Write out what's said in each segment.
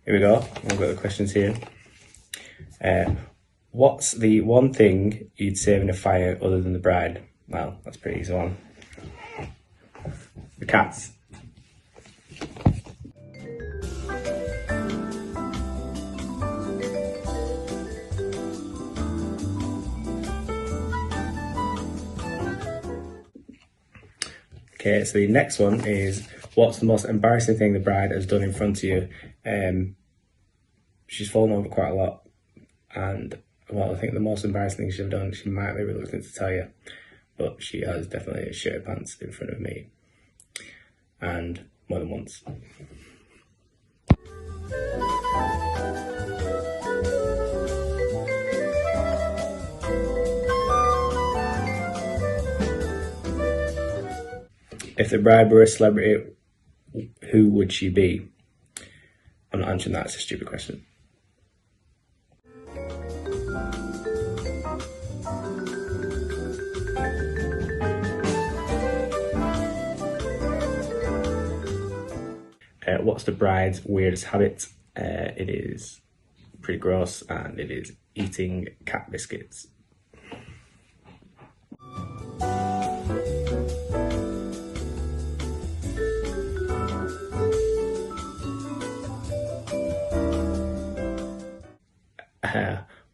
Here we go. We've got the questions here. What's the one thing you'd save in a fire other than the bride? Well, that's a pretty easy one. The cats. Okay, so the next one is, what's the most embarrassing thing the bride has done in front of you? She's fallen over quite a lot, and well, I think the most embarrassing thing she's done, she might be reluctant to tell you, but she has definitely shit her pants in front of me, and more than once. If the bride were a celebrity, who would she be? I'm not answering that, it's a stupid question. What's the bride's weirdest habit? It is pretty gross, and it is eating cat biscuits.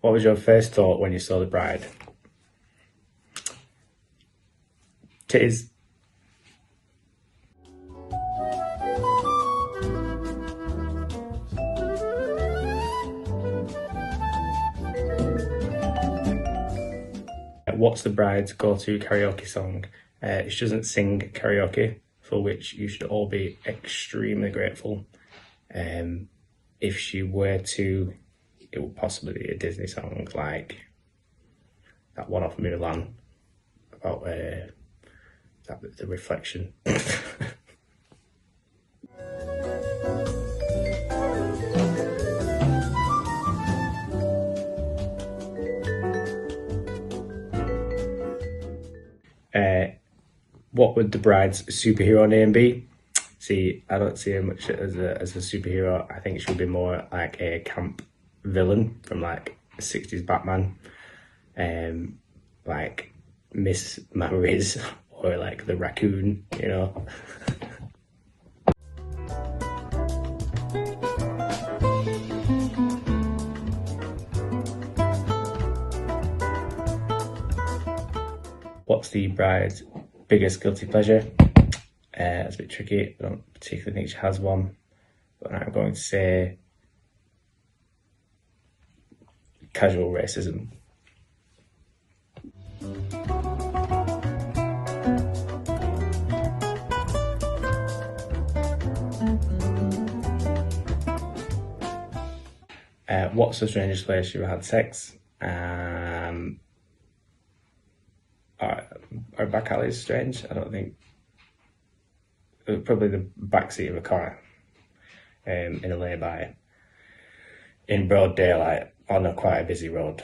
What was your first thought when you saw the bride? Titties. What's the bride's go-to karaoke song? She doesn't sing karaoke, for which you should all be extremely grateful. If she were to, it would possibly be a Disney song, like that one off Mulan about the reflection. What would the bride's superhero name be? See, I don't see her much as a superhero. I think she would be more like a camp villain from like a 60s Batman, like Miss Mary's, or like the raccoon, you know. What's the bride's biggest guilty pleasure? It's a bit tricky. I don't particularly think she has one, but I'm going to say casual racism. What's the strangest place you ever had sex? Our back alley is strange. I don't think. Probably the backseat of a car in a lay-by in broad daylight on quite a busy road.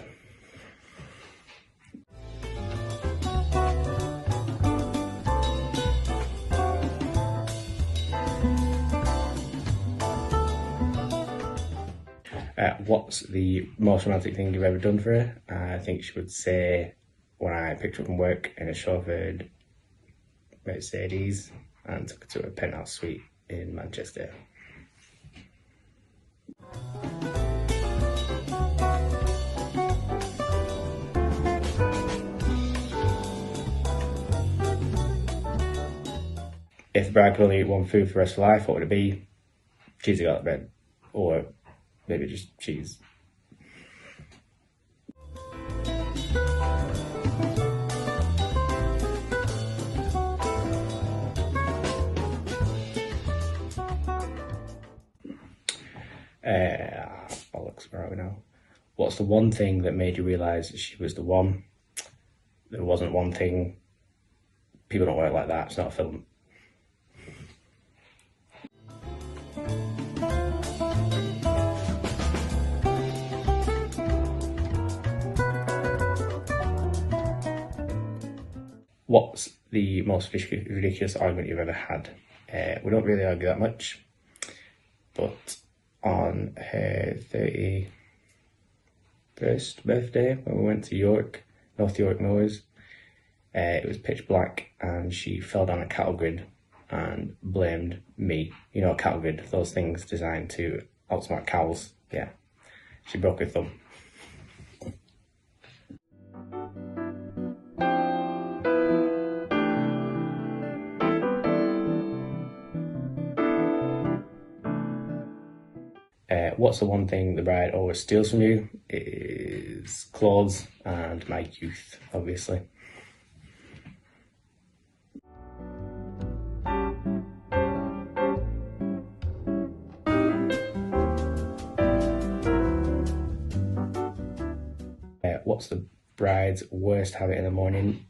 What's the most romantic thing you've ever done for her? I think she would say when I picked her up from work in a chauffeured Mercedes and took her to a penthouse suite in Manchester. If the bride could only eat one food for the rest of life, what would it be? Cheesy garlic bread, or maybe just cheese. Bollocks, where are we now? What's the one thing that made you realise she was the one? There wasn't one thing. People don't work like that, it's not a film. What's the most ridiculous argument you've ever had? We don't really argue that much, but on her 31st birthday when we went to York, North York Moors. It was pitch black and she fell down a cattle grid and blamed me. You know, a cattle grid, those things designed to outsmart cows. Yeah, she broke her thumb. What's the one thing the bride always steals from you? It is clothes and my youth, obviously. What's the bride's worst habit in the morning?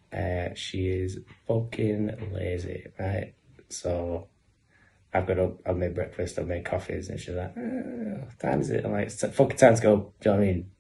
She is fucking lazy, right? So I've got up, I've made breakfast, I've made coffees, and she's like, time is it? I'm like, it's fucking time to go. Do you know what I mean?